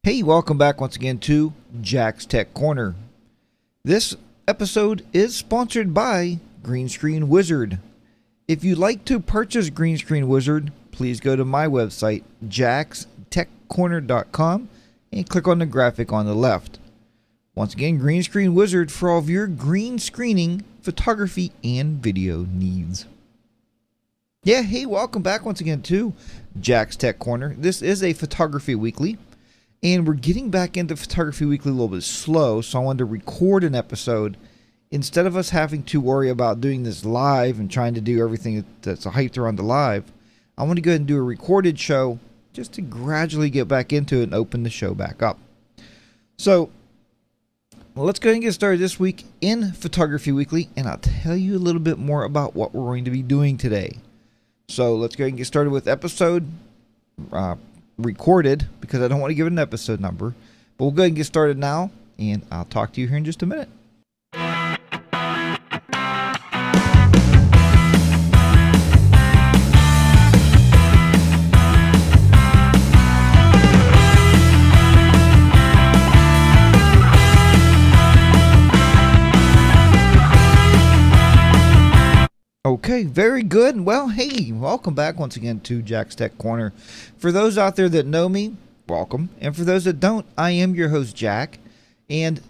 Hey, welcome back once again to Jack's Tech Corner. This episode is sponsored by Green Screen Wizard. If you'd like to purchase Green Screen Wizard, please go to my website, jackstechcorner.com, and click on the graphic on the left. Once again, Green Screen Wizard for all of your green screening, photography, and video needs. Yeah, hey, welcome back once again to Jack's Tech Corner. This is a photography weekly. And we're getting back into Photography Weekly a little bit slow, so I wanted to record an episode instead of us having to worry about doing this live and trying to do everything that's hyped around the live. I want to go ahead and do a recorded show just to gradually get back into it and open the show back up. So let's go ahead and get started this week in Photography Weekly, and I'll tell you a little bit more about what we're going to be doing today. So let's go ahead and get started with episode recorded, because I don't want to give it an episode number, but we'll go ahead and get started now, and I'll talk to you here in just a minute. Okay, very good. Well, hey, welcome back once again to Jack's Tech Corner. For those out there that know me, welcome. And for those that don't, I am your host, Jack. And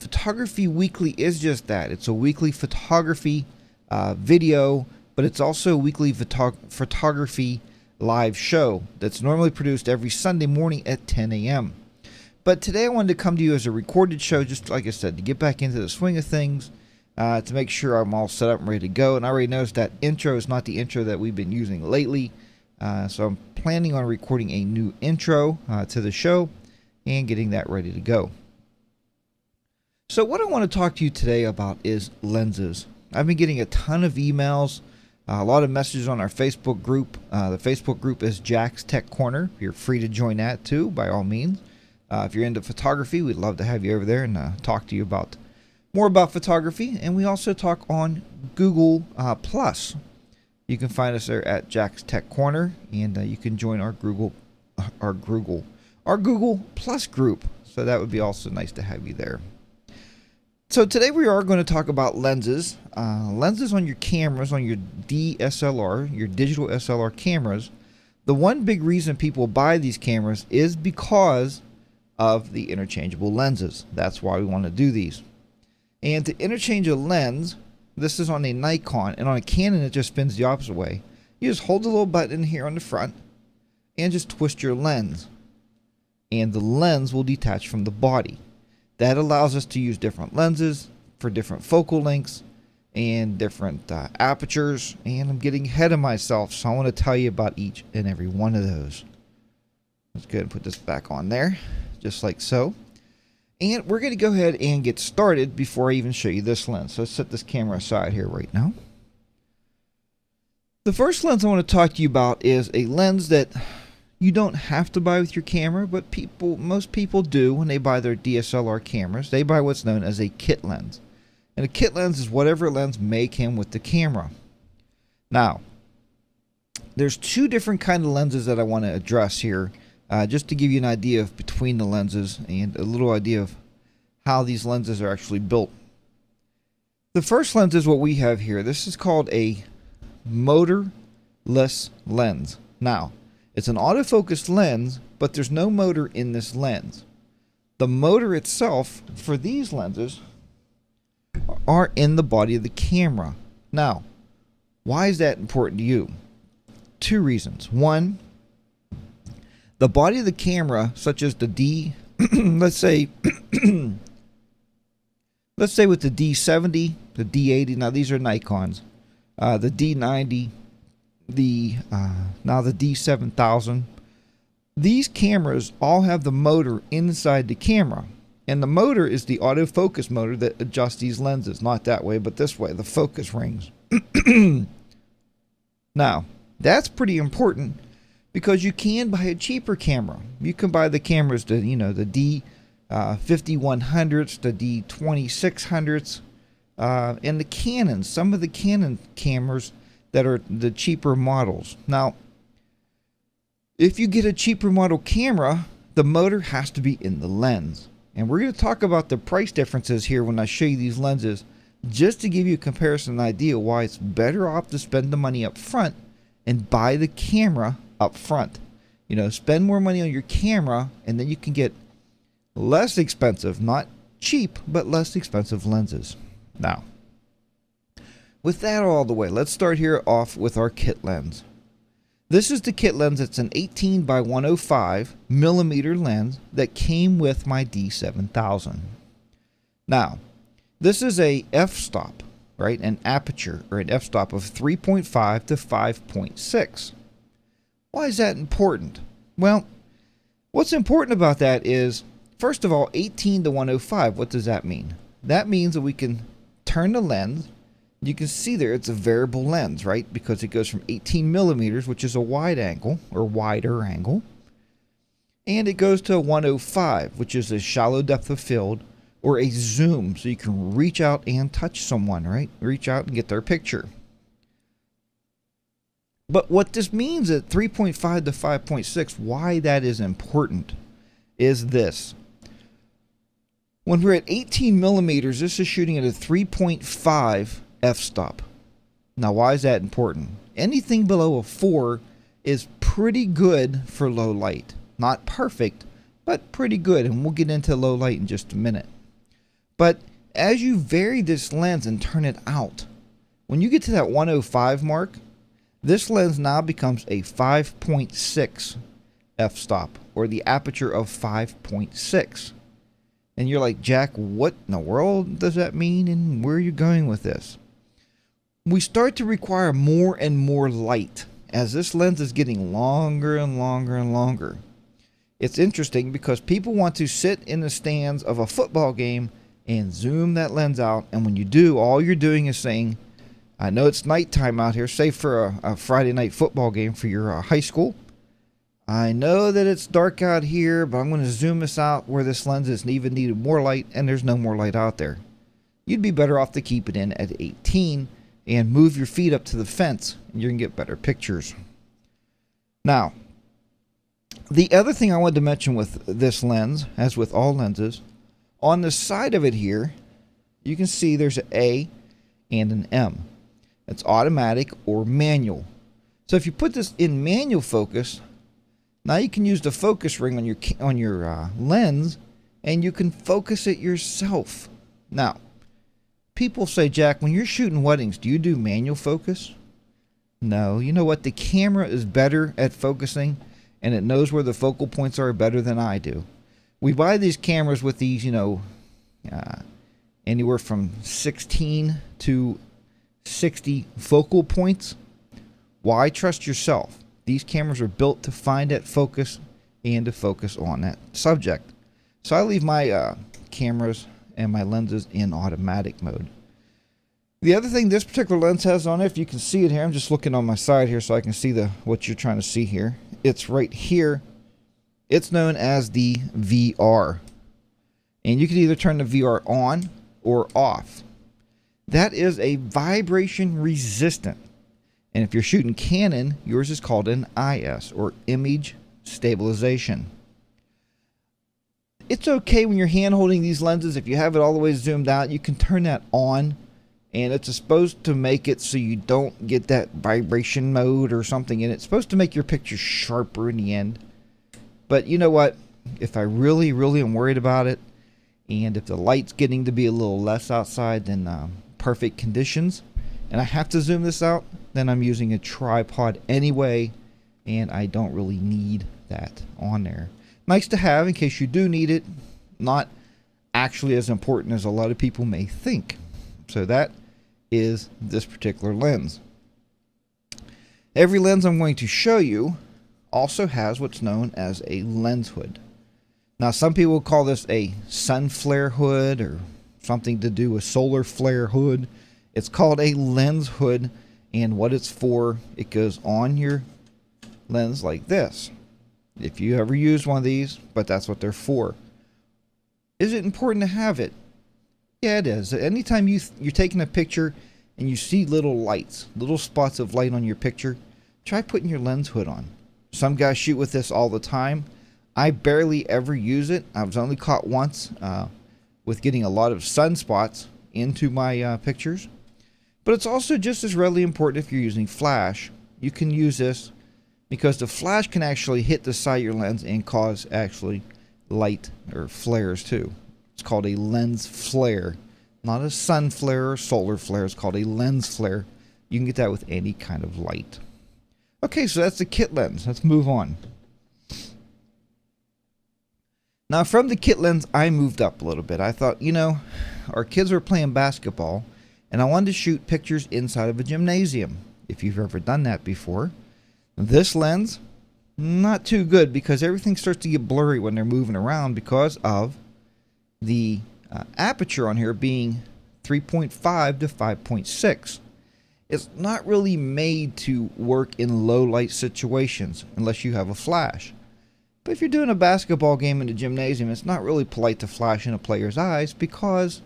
Photography Weekly is just that. It's a weekly photography video, but it's also a weekly photography live show that's normally produced every Sunday morning at 10 a.m. But today I wanted to come to you as a recorded show, just like I said, to get back into the swing of things. To make sure I'm all set up and ready to go. And I already noticed that intro is not the intro that we've been using lately. So I'm planning on recording a new intro to the show and getting that ready to go. So what I want to talk to you today about is lenses. I've been getting a ton of emails, a lot of messages on our Facebook group. The Facebook group is Jack's Tech Corner. You're free to join that too, by all means. If you're into photography, we'd love to have you over there and talk to you about more about photography. And we also talk on Google Plus. You can find us there at Jack's Tech Corner, and you can join our Google Plus group. So that would be also nice to have you there. So today we are going to talk about lenses. Lenses on your cameras, on your DSLR, your digital SLR cameras. The one big reason people buy these cameras is because of the interchangeable lenses. That's why we want to do these. And to interchange a lens, this is on a Nikon, and on a Canon it just spins the opposite way. You just hold the little button here on the front and just twist your lens, and the lens will detach from the body. That allows us to use different lenses for different focal lengths and different apertures, and I'm getting ahead of myself, so I want to tell you about each and every one of those. Let's go ahead and put this back on there, just like so. And we're going to go ahead and get started before I even show you this lens. So let's set this camera aside here right now. The first lens I want to talk to you about is a lens that you don't have to buy with your camera, but most people do when they buy their DSLR cameras. They buy what's known as a kit lens. And a kit lens is whatever lens may come with the camera. Now, there's two different kind of lenses that I want to address here. Just to give you an idea of between the lenses and a little idea of how these lenses are actually built. The first lens is what we have here. This is called a motorless lens. Now, it's an autofocus lens, but there's no motor in this lens. The motor itself for these lenses are in the body of the camera. Now, why is that important to you? Two reasons. One, the body of the camera, such as the let's say with the D70, the D80, now these are Nikons, the D90, now the D7000, these cameras all have the motor inside the camera. And the motor is the autofocus motor that adjusts these lenses. Not that way, but this way, the focus rings. Now, that's pretty important, because you can buy a cheaper camera. You can buy the cameras, the D5100s, the D2600s, and the Canons. Some of the Canon cameras that are the cheaper models. Now, if you get a cheaper model camera, the motor has to be in the lens. And we're going to talk about the price differences here when I show you these lenses, just to give you a comparison idea why it's better off to spend the money up front and buy the camera up front. You know, spend more money on your camera and then you can get less expensive, not cheap, but less expensive lenses. Now, with that all the way, let's start here off with our kit lens. This is the kit lens. It's an 18 by 105 millimeter lens that came with my D7000. Now, this is a f-stop, right? An aperture or an f-stop of 3.5 to 5.6. Why is that important? Well, what's important about that is, first of all, 18 to 105. What does that mean? That means that we can turn the lens. You can see there it's a variable lens, right? Because it goes from 18 millimeters, which is a wide angle or wider angle, and it goes to a 105, which is a shallow depth of field or a zoom, so you can reach out and touch someone, right? Reach out and get their picture. But what this means at 3.5 to 5.6, why that is important is this. When we're at 18 millimeters, this is shooting at a 3.5 f-stop. Now, why is that important? Anything below a 4 is pretty good for low light. Not perfect, but pretty good, and we'll get into low light in just a minute. But as you vary this lens and turn it out, when you get to that 105 mark, this lens now becomes a 5.6 f-stop, or the aperture of 5.6. And you're like, Jack, what in the world does that mean, and where are you going with this? We start to require more and more light as this lens is getting longer and longer and longer. It's interesting because people want to sit in the stands of a football game and zoom that lens out, and when you do, all you're doing is saying, I know it's nighttime out here, say for a Friday night football game for your high school. I know that it's dark out here, but I'm going to zoom this out where this lens is even needed more light, and there's no more light out there. You'd be better off to keep it in at 18 and move your feet up to the fence, and you're going to get better pictures. Now, the other thing I wanted to mention with this lens, as with all lenses, on the side of it here, you can see there's an A and an M. It's automatic or manual. So if you put this in manual focus, now you can use the focus ring on your lens, and you can focus it yourself. Now, people say, Jack, when you're shooting weddings, do you do manual focus? No. You know what? The camera is better at focusing, and it knows where the focal points are better than I do. We buy these cameras with these, anywhere from 16 to 60 focal points. Why trust yourself? These cameras are built to find that focus and to focus on that subject. So I leave my cameras and my lenses in automatic mode. The other thing this particular lens has on it, if you can see it here, I'm just looking on my side here so I can see what you're trying to see here. It's right here. It's known as the VR. And you can either turn the VR on or off. That is a vibration resistant. And if you're shooting Canon, yours is called an IS, or image stabilization. It's okay when you're hand holding these lenses. If you have it all the way zoomed out, you can turn that on, and it's supposed to make it so you don't get that vibration mode or something in it. It's supposed to make your picture sharper in the end. But you know what? If I really, really am worried about it, and if the light's getting to be a little less outside than perfect conditions, and I have to zoom this out, then I'm using a tripod anyway, and I don't really need that on there. Nice to have in case you do need it. Not actually as important as a lot of people may think. So that is this particular lens. Every lens I'm going to show you also has what's known as a lens hood. Now, some people call this a sun flare hood or something to do with solar flare hood. It's called a lens hood, and what it's for, it goes on your lens like this. If you ever use one of these, but that's what they're for. Is it important to have it? Yeah, it is. Anytime you're taking a picture and you see little lights, little spots of light on your picture, try putting your lens hood on. Some guys shoot with this all the time. I barely ever use it. I was only caught once with getting a lot of sunspots into my pictures. But it's also just as readily important if you're using flash. You can use this because the flash can actually hit the side of your lens and cause actually light or flares too. It's called a lens flare. Not a sun flare or solar flare. It's called a lens flare. You can get that with any kind of light. Okay, so that's the kit lens. Let's move on. Now from the kit lens, I moved up a little bit. I thought, you know, our kids are playing basketball, and I wanted to shoot pictures inside of a gymnasium. If you've ever done that before. This lens, not too good because everything starts to get blurry when they're moving around because of the aperture on here being 3.5 to 5.6. It's not really made to work in low light situations unless you have a flash. But if you're doing a basketball game in a gymnasium, it's not really polite to flash in a player's eyes because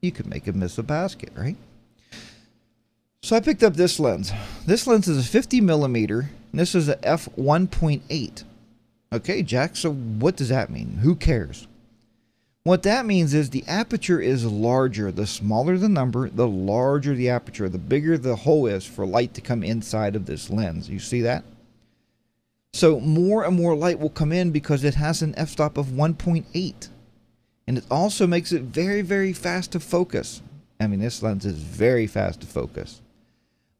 you could make him miss a basket, right? So I picked up this lens. This lens is a 50 millimeter, and this is a f1.8. Okay, Jack, so what does that mean? Who cares? What that means is the aperture is larger. The smaller the number, the larger the aperture, the bigger the hole is for light to come inside of this lens. You see that? So more and more light will come in because it has an f-stop of 1.8. And it also makes it very, very fast to focus. I mean, this lens is very fast to focus.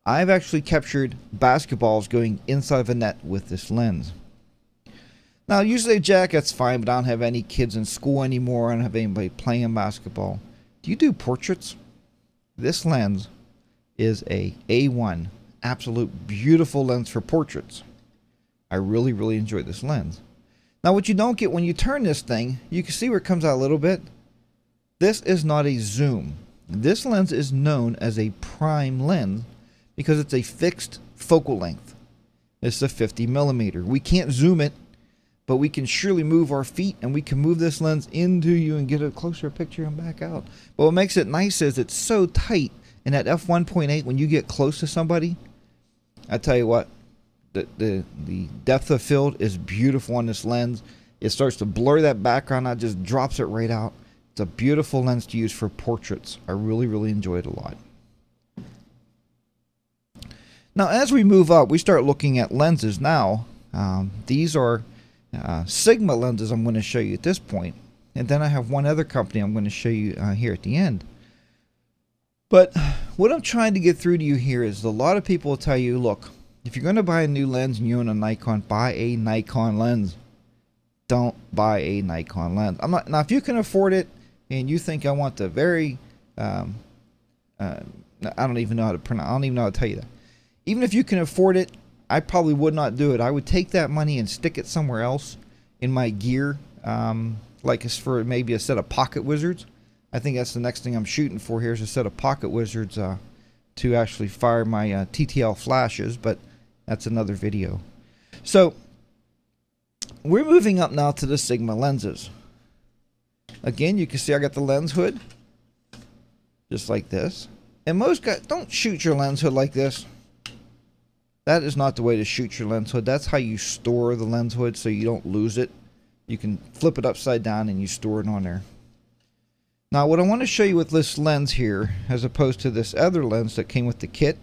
I've actually captured basketballs going inside of a net with this lens. Now, usually, Jack, that's fine, but I don't have any kids in school anymore. I don't have anybody playing basketball. Do you do portraits? This lens is a A1, absolute beautiful lens for portraits. I really, really enjoy this lens. Now, what you don't get when you turn this thing, you can see where it comes out a little bit. This is not a zoom. This lens is known as a prime lens because it's a fixed focal length. It's a 50 millimeter. We can't zoom it, but we can surely move our feet and we can move this lens into you and get a closer picture and back out. But what makes it nice is it's so tight, and at f1.8, when you get close to somebody, I tell you what, the depth of field is beautiful on this lens. It starts to blur that background out, just drops it right out. It's a beautiful lens to use for portraits. I really, really enjoy it a lot. Now, as we move up, we start looking at lenses now. These are Sigma lenses I'm going to show you at this point. And then I have one other company I'm going to show you here at the end. But what I'm trying to get through to you here is a lot of people will tell you, look, if you're going to buy a new lens and you own a Nikon, buy a Nikon lens. Don't buy a Nikon lens. Now, if you can afford it and you think I want the very, I don't even know how to pronounce, I don't even know how to tell you that. Even if you can afford it, I probably would not do it. I would take that money and stick it somewhere else in my gear, like it's for maybe a set of pocket wizards. I think that's the next thing I'm shooting for here is a set of pocket wizards to actually fire my TTL flashes, but that's another video. So we're moving up now to the Sigma lenses. Again, you can see I got the lens hood, just like this. And most guys, don't shoot your lens hood like this. That is not the way to shoot your lens hood. That's how you store the lens hood so you don't lose it. You can flip it upside down and you store it on there. Now, what I want to show you with this lens here, as opposed to this other lens that came with the kit,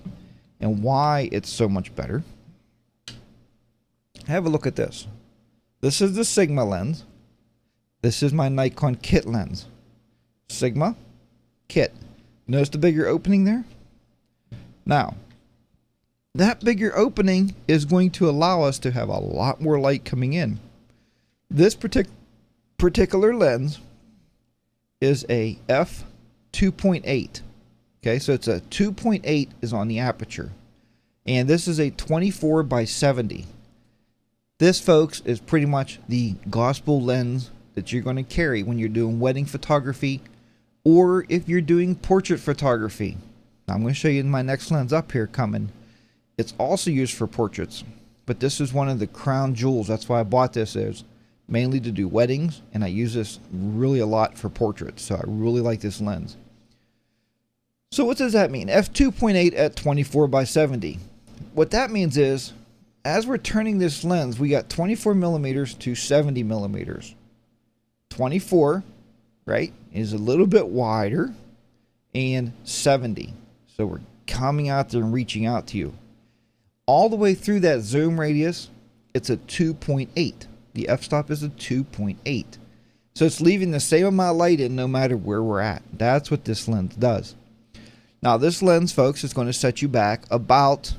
and why it's so much better. Have a look at this. This is the Sigma lens. This is my Nikon kit lens. Sigma, kit. Notice the bigger opening there? Now, that bigger opening is going to allow us to have a lot more light coming in. This particular lens is a f2.8. Okay, so it's a 2.8 is on the aperture. And this is a 24 by 70. This, folks, is pretty much the gospel lens that you're going to carry when you're doing wedding photography or if you're doing portrait photography. Now, I'm going to show you my next lens up here coming. It's also used for portraits, but this is one of the crown jewels. That's why I bought this, is mainly to do weddings, and I use this really a lot for portraits, so I really like this lens. So what does that mean? f2.8 at 24 by 70. What that means is as we're turning this lens, we got 24 millimeters to 70 millimeters. 24, right, is a little bit wider, and 70. So we're coming out there and reaching out to you. All the way through that zoom radius, it's a 2.8. The f-stop is a 2.8. So it's leaving the same amount of light in no matter where we're at. That's what this lens does. Now this lens, folks, is going to set you back about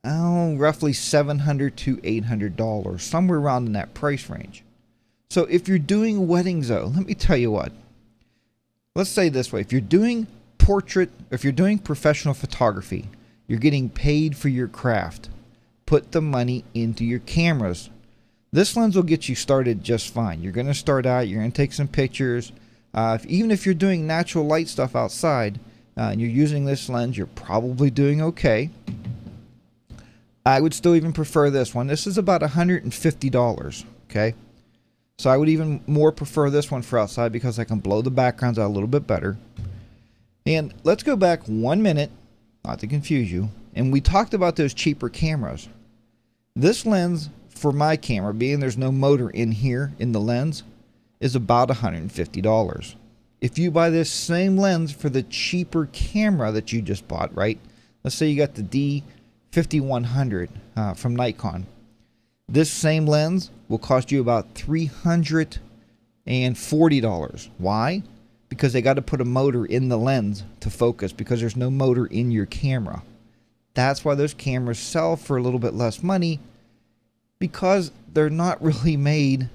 roughly $700 to $800, somewhere around in that price range. So if you're doing weddings, though, let me tell you what. Let's say this way: if you're doing portrait, if you're doing professional photography, you're getting paid for your craft. Put the money into your cameras. This lens will get you started just fine. You're going to start out, you're going to take some pictures. Even if you're doing natural light stuff outside and you're using this lens, you're probably doing okay. I would still even prefer this one. This is about $150, okay? So I would even more prefer this one for outside because I can blow the backgrounds out a little bit better. And let's go back 1 minute, not to confuse you, and we talked about those cheaper cameras. This lens for my camera, being there's no motor in here in the lens, is about $150. If you buy this same lens for the cheaper camera that you just bought, right? Let's say you got the D5100 from Nikon. This same lens will cost you about $340. Why? Because they got to put a motor in the lens to focus, because there's no motor in your camera. That's why those cameras sell for a little bit less money, because they're not really made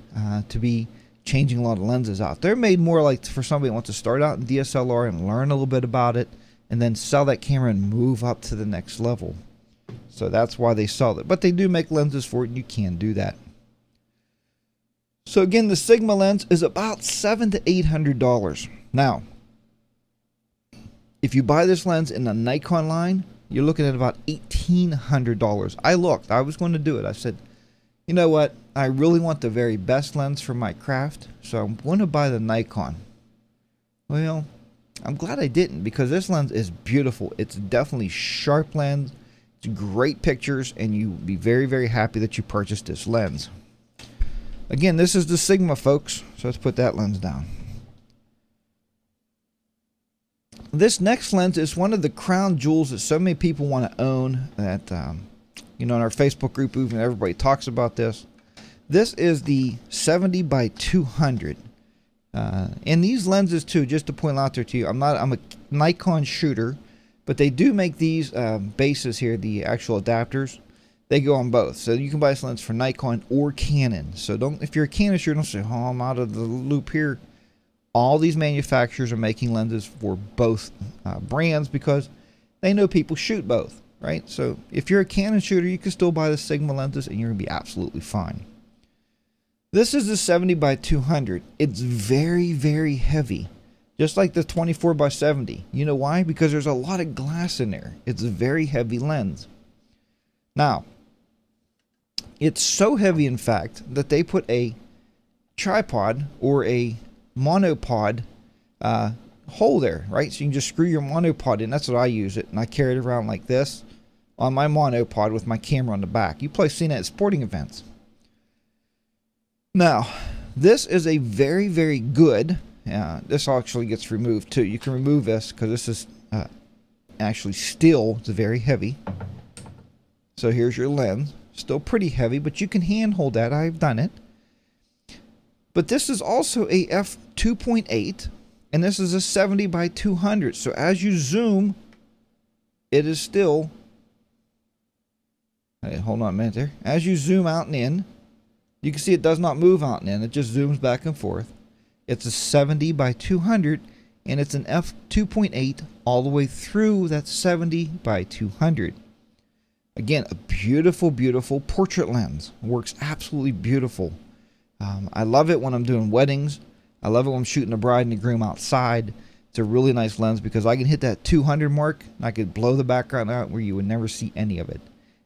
to be changing a lot of lenses out. They're made more like for somebody that wants to start out in DSLR and learn a little bit about it, and then sell that camera and move up to the next level. So that's why they sell it. But they do make lenses for it, and you can do that. So again, the Sigma lens is about $700 to $800. Now, if you buy this lens in the Nikon line, you're looking at about $1,800. I looked. I was going to do it. I said, you know what? I really want the very best lens for my craft, so I'm going to buy the Nikon. Well, I'm glad I didn't, because this lens is beautiful. It's definitely sharp lens. It's great pictures, and you'll be very, very happy that you purchased this lens. Again, this is the Sigma, folks. So let's put that lens down. This next lens is one of the crown jewels that so many people want to own. That you know, in our Facebook group, even everybody talks about this. This is the 70 by 200. And these lenses too, just to point out there to you, I'm a Nikon shooter, but they do make these bases here, the actual adapters. They go on both, so you can buy this lens for Nikon or Canon. So don't, if you're a Canon shooter, don't say, "Oh, I'm out of the loop here." All these manufacturers are making lenses for both brands because they know people shoot both, right? So if you're a Canon shooter, you can still buy the Sigma lenses and you're gonna be absolutely fine. This is the 70 by 200. It's very, very heavy, just like the 24 by 70. You know why? Because there's a lot of glass in there. It's a very heavy lens. Now, it's so heavy, in fact, that they put a tripod or a monopod hole there, right? So you can just screw your monopod in. That's what I use it, and I carry it around like this on my monopod with my camera on the back. You've probably seen that at sporting events. Now, this is a very, very good. This actually gets removed too. You can remove this because this is actually steel. It's very heavy. So here's your lens. Still pretty heavy, but you can handhold that. I've done it. But this is also a f2.8, and this is a 70 by 200. So as you zoom, it is still. Hey, hold on a minute there. As you zoom out and in, you can see it does not move out and in. It just zooms back and forth. It's a 70 by 200, and it's an f2.8 all the way through that 70 by 200. Again, a beautiful, beautiful portrait lens. Works absolutely beautiful. I love it when I'm doing weddings. I love it when I'm shooting a bride and a groom outside. It's a really nice lens because I can hit that 200 mark and I could blow the background out where you would never see any of it.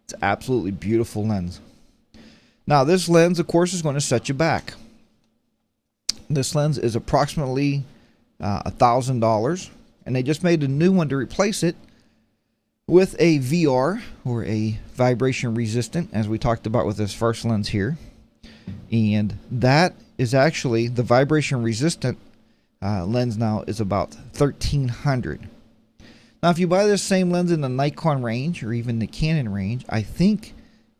It's an absolutely beautiful lens. Now, this lens, of course, is going to set you back. This lens is approximately $1,000, and they just made a new one to replace it. with a VR, or a vibration resistant, as we talked about with this first lens here. And that is actually the vibration resistant lens now is about $1,300. Now, if you buy this same lens in the Nikon range or even the Canon range, I think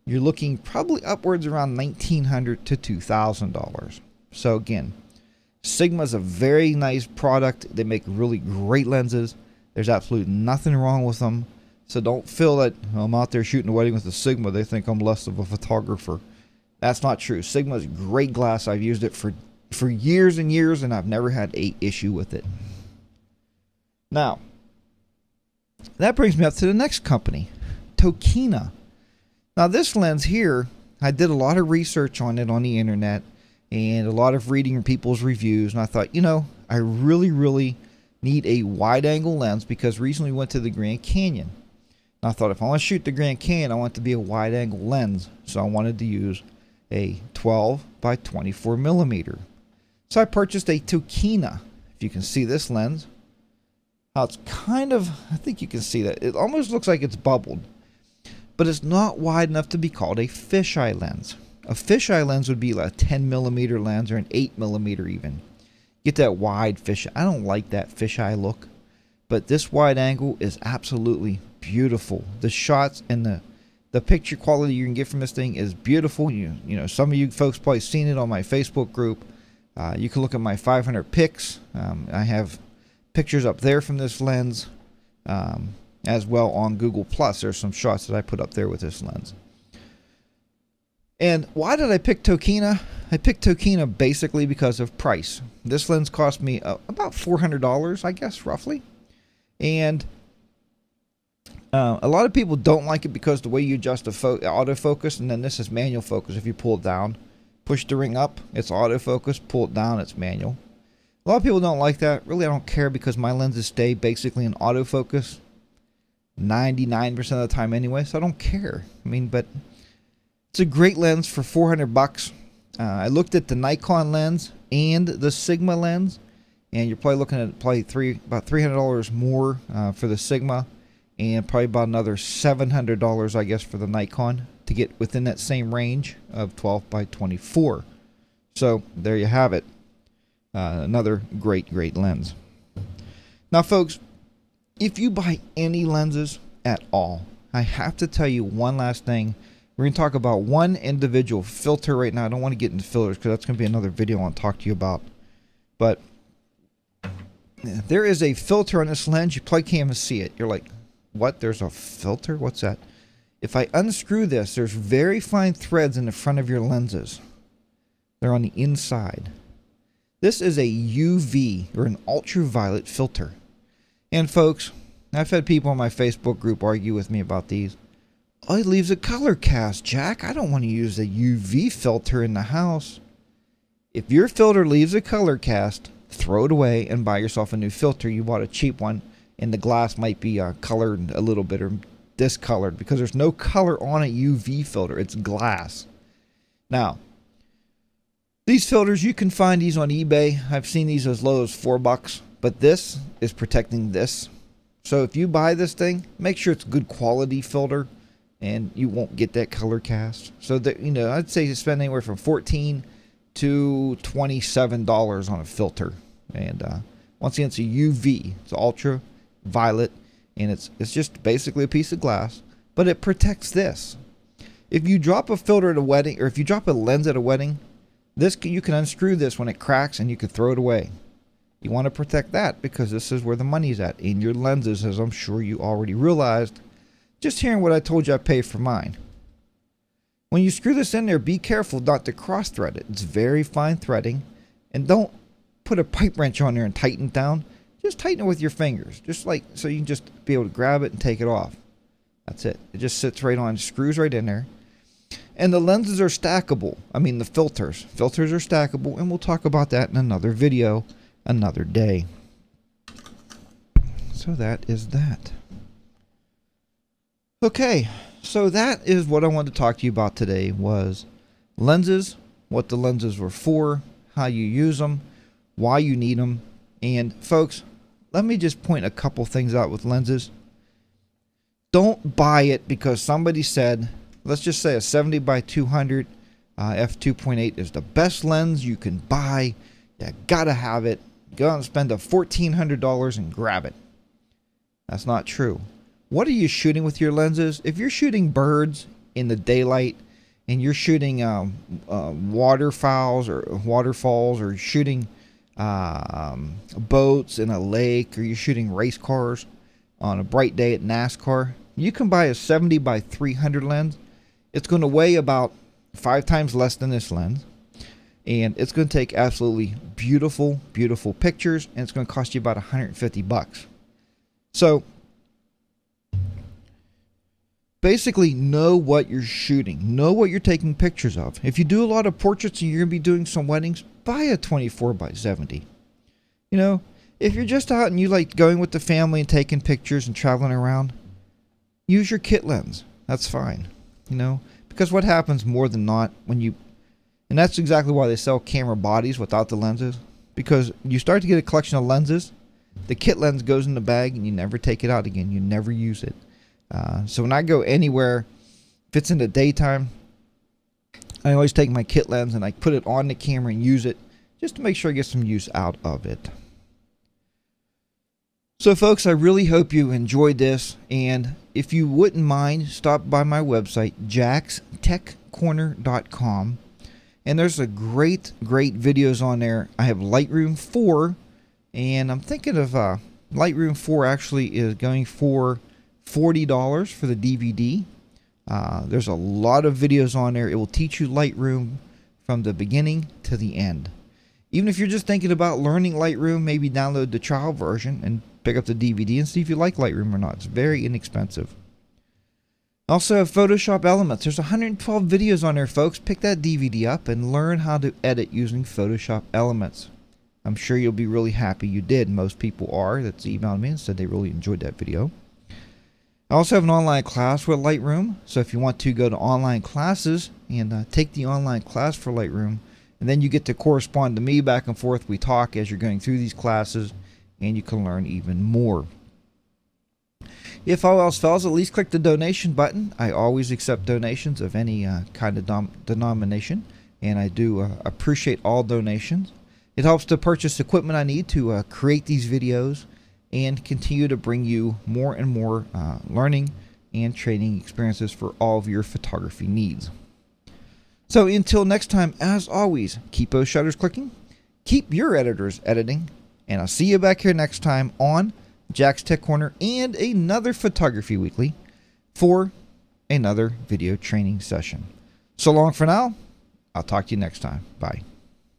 you're looking probably upwards around $1,900 to $2,000. So again, Sigma's a very nice product. They make really great lenses. There's absolutely nothing wrong with them. So don't feel that I'm out there shooting a wedding with a Sigma, they think I'm less of a photographer. That's not true. Sigma's great glass. I've used it for years and years, and I've never had an issue with it. Now, that brings me up to the next company, Tokina. Now, this lens here, I did a lot of research on it on the internet and a lot of reading people's reviews, and I thought, you know, I really need a wide-angle lens because recently we went to the Grand Canyon. And I thought if I want to shoot the Grand Canyon, I want it to be a wide-angle lens, so I wanted to use a 12 by 24 millimeter. So I purchased a Tokina. If you can see this lens, how it's kind of, I think you can see that. It almost looks like it's bubbled, but it's not wide enough to be called a fisheye lens. A fisheye lens would be like a 10 millimeter lens or an 8 millimeter even. Get that wide fisheye. I don't like that fisheye look, but this wide angle is absolutely beautiful. The shots and the picture quality you can get from this thing is beautiful. You know, some of you folks probably seen it on my Facebook group. You can look at my 500 pics. I have pictures up there from this lens, as well on Google Plus. There's some shots that I put up there with this lens. And why did I pick Tokina? I picked Tokina basically because of price. This lens cost me about $400, I guess, roughly. And a lot of people don't like it because the way you adjust the autofocus, and then this is manual focus. If you pull it down, push the ring up, it's autofocus. Pull it down, it's manual. A lot of people don't like that. Really, I don't care because my lenses stay basically in autofocus 99% of the time anyway, so I don't care. I mean, but it's a great lens for $400. I looked at the Nikon lens and the Sigma lens, and you're probably looking at about $300 more for the Sigma, and probably about another $700, I guess, for the Nikon to get within that same range of 12 by 24. So there you have it. Another great lens. Now, folks, if you buy any lenses at all, I have to tell you one last thing. We're going to talk about one individual filter right now. I don't want to get into filters because that's going to be another video I want to talk to you about. But there is a filter on this lens. You probably can't even see it. You're like, what? There's a filter? What's that? If I unscrew this, there's very fine threads in the front of your lenses. They're on the inside. This is a UV, or an ultraviolet filter. And folks, I've had people on my Facebook group argue with me about these. Oh, it leaves a color cast, Jack. I don't want to use a UV filter in the house. If your filter leaves a color cast, throw it away and buy yourself a new filter. You bought a cheap one, and the glass might be colored a little bit or discolored because there's no color on a UV filter. It's glass. Now, these filters, you can find these on eBay. I've seen these as low as $4, but this is protecting this. So if you buy this thing, make sure it's a good quality filter, and you won't get that color cast. So that, you know, I'd say you spend anywhere from $14 to $27 on a filter. And once again, it's a UV. It's ultraviolet, and it's just basically a piece of glass, but it protects this. If you drop a filter at a wedding, or if you drop a lens at a wedding, you can unscrew this when it cracks and you can throw it away. You want to protect that because this is where the money's at in your lenses, as I'm sure you already realized just hearing what I told you I paid for mine. When you screw this in there, be careful not to cross thread it. It's very fine threading, and don't put a pipe wrench on there and tighten it down. Just tighten it with your fingers, just like so you can just be able to grab it and take it off. That's it. It just sits right on, screws right in there. And the lenses are stackable. I mean, the filters. Filters are stackable, and we'll talk about that in another video another day. So that is that. Okay, so that is what I wanted to talk to you about today, was lenses, what the lenses were for, how you use them, why you need them. And folks, let me just point a couple things out with lenses. Don't buy it because somebody said, let's just say a 70 by 200 f2.8 is the best lens you can buy. You gotta have it. Go out and spend $1,400 and grab it. That's not true. What are you shooting with your lenses? If you're shooting birds in the daylight and you're shooting waterfowls or waterfalls, or shooting boats in a lake, or you're shooting race cars on a bright day at NASCAR, you can buy a 70 by 300 lens. It's going to weigh about 5 times less than this lens, and it's going to take absolutely beautiful, beautiful pictures, and it's going to cost you about $150. So basically, know what you're shooting. Know what you're taking pictures of. If you do a lot of portraits and you're going to be doing some weddings, buy a 24 by 70. You know, if you're just out and you like going with the family and taking pictures and traveling around, use your kit lens. That's fine. You know, because what happens more than not when you, and that's exactly why they sell camera bodies without the lenses, because you start to get a collection of lenses, the kit lens goes in the bag and you never take it out again. You never use it. So when I go anywhere, if it's in the daytime, I always take my kit lens and I put it on the camera and use it just to make sure I get some use out of it. So folks, I really hope you enjoyed this, and if you wouldn't mind, stop by my website, jackstechcorner.com, and there's a great videos on there. I have Lightroom 4, and I'm thinking of Lightroom 4 actually is going for $40 for the DVD. There's a lot of videos on there. It will teach you Lightroom from the beginning to the end. Even if you're just thinking about learning Lightroom, maybe download the trial version and pick up the DVD and see if you like Lightroom or not. It's very inexpensive. Also have Photoshop Elements. There's 112 videos on there, folks. Pick that DVD up and learn how to edit using Photoshop Elements. I'm sure you'll be really happy you did. Most people are. That's emailed me and said they really enjoyed that video. I also have an online class with Lightroom, so if you want to go to online classes and take the online class for Lightroom, and then you get to correspond to me back and forth. We talk as you're going through these classes, and you can learn even more. If all else fails, at least click the donation button. I always accept donations of any kind of denomination, and I do appreciate all donations. It helps to purchase equipment I need to create these videos and continue to bring you more and more learning and training experiences for all of your photography needs. So until next time, as always, keep those shutters clicking, keep your editors editing, and I'll see you back here next time on Jack's Tech Corner and another Photography Weekly for another video training session. So long for now. I'll talk to you next time. Bye.